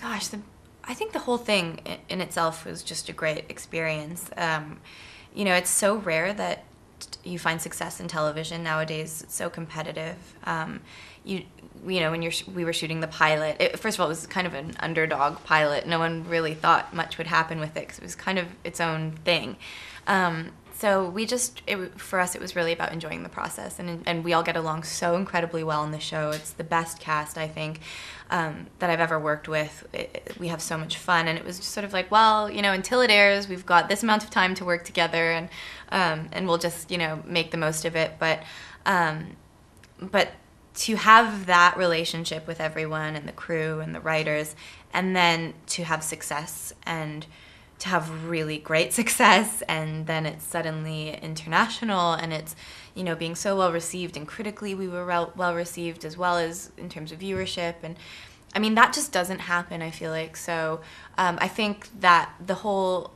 Gosh, I think the whole thing in itself was just a great experience. You know, it's so rare that you find success in television nowadays. It's so competitive. You know, when we were shooting the pilot, first of all, it was kind of an underdog pilot. No one really thought much would happen with it because it was kind of its own thing. So for us, it was really about enjoying the process, and we all get along so incredibly well on the show. It's the best cast, I think, that I've ever worked with. We have so much fun, and it was just sort of like, well, you know, until it airs, we've got this amount of time to work together, and we'll just, you know, make the most of it. But to have that relationship with everyone and the crew and the writers, and then to have success and to have really great success, and then it's suddenly international, and it's, you know, being so well received, and critically we were well received as well as in terms of viewership. And I mean, that just doesn't happen, I feel like. So I think that the whole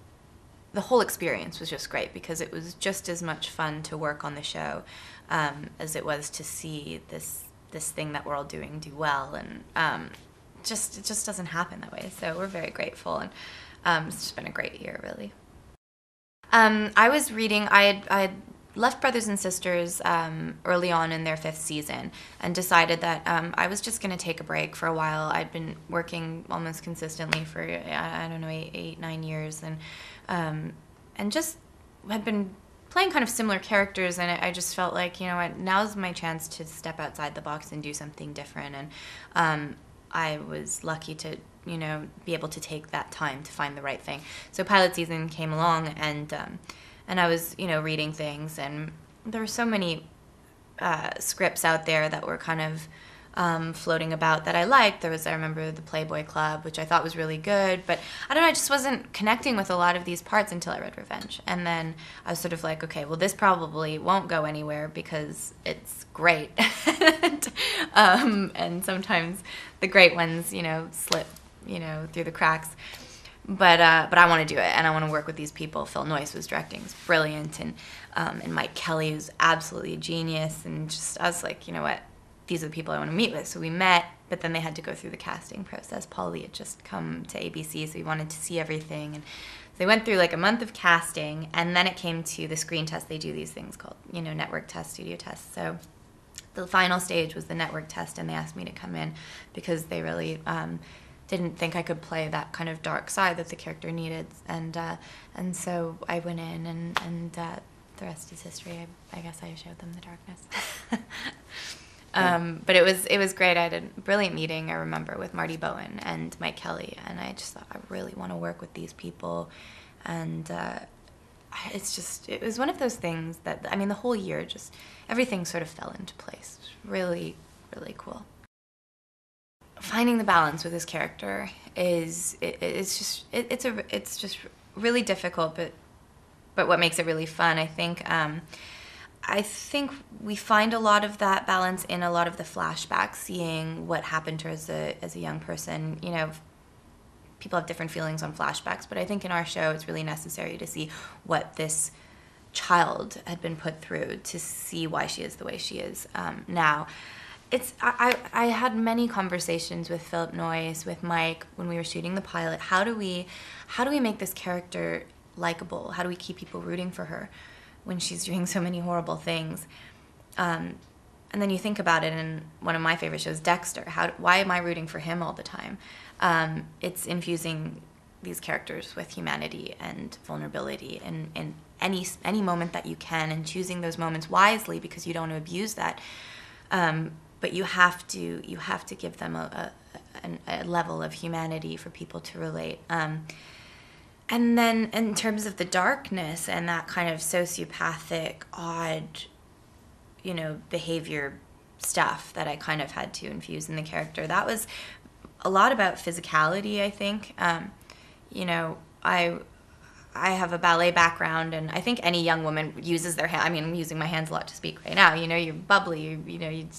experience was just great, because it was just as much fun to work on the show as it was to see this thing that we're all doing do well. And it just doesn't happen that way. So we're very grateful, and it's just been a great year, really. I was reading, I had left Brothers and Sisters early on in their 5th season, and decided that I was just going to take a break for a while. I'd been working almost consistently for, I don't know, 8-9 years, and just had been playing kind of similar characters, and I just felt like, you know what, now's my chance to step outside the box and do something different. And I was lucky to, you know, be able to take that time to find the right thing. So pilot season came along, and I was, you know, reading things, and there were so many scripts out there that were kind of floating about that I liked. I remember the Playboy Club, which I thought was really good, but I don't know, I just wasn't connecting with a lot of these parts until I read Revenge. And then I was sort of like, okay, well, this probably won't go anywhere because it's great. And sometimes the great ones, you know, slip, you know, through the cracks. But I want to do it, and I want to work with these people. Phil Noyce was directing; it was brilliant, and Mike Kelly was absolutely a genius. And just, I was like, you know what, these are the people I want to meet with. So we met, but then they had to go through the casting process. Paul Lee had just come to ABC, so he wanted to see everything, and so they went through like a month of casting, and then it came to the screen test. They do these things called, you know, network test, studio test. So the final stage was the network test, and they asked me to come in because they really didn't think I could play that kind of dark side that the character needed, and so I went in, and the rest is history. I guess I showed them the darkness. But it was great. I had a brilliant meeting, I remember, with Marty Bowen and Mike Kelly, and I just thought, I really want to work with these people. And it was one of those things that, I mean, the whole year, just everything sort of fell into place. It was really, really cool. Finding the balance with this character it's just really difficult, but what makes it really fun, I think we find a lot of that balance in a lot of the flashbacks, seeing what happened to her as a young person. You know, people have different feelings on flashbacks, but I think in our show it's really necessary to see what this child had been put through to see why she is the way she is now. I had many conversations with Philip Noyce, with Mike, when we were shooting the pilot. How do we make this character likable? How do we keep people rooting for her when she's doing so many horrible things? And then you think about it in one of my favorite shows, Dexter. Why am I rooting for him all the time? It's infusing these characters with humanity and vulnerability in any moment that you can, and choosing those moments wisely, because you don't want to abuse that. But you have to give them a level of humanity for people to relate. And then in terms of the darkness and that kind of sociopathic, odd, you know, behavior stuff that I kind of had to infuse in the character, that was a lot about physicality, I think. You know, I have a ballet background, and I think any young woman uses their hand. I mean, I'm using my hands a lot to speak right now. You know, you're bubbly, you know, you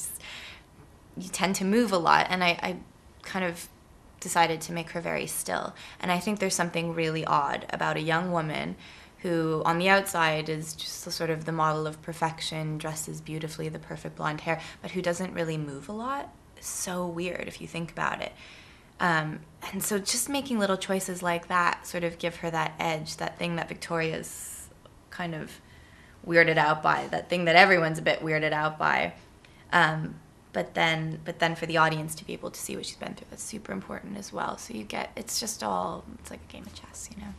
tend to move a lot, and I kind of decided to make her very still. And I think there's something really odd about a young woman who on the outside is just sort of the model of perfection, dresses beautifully, the perfect blonde hair, but who doesn't really move a lot. It's so weird if you think about it. And so just making little choices like that sort of give her that edge, that thing that Victoria's kind of weirded out by, that thing that everyone's a bit weirded out by. But then for the audience to be able to see what she's been through, that's super important as well. So it's like a game of chess, you know?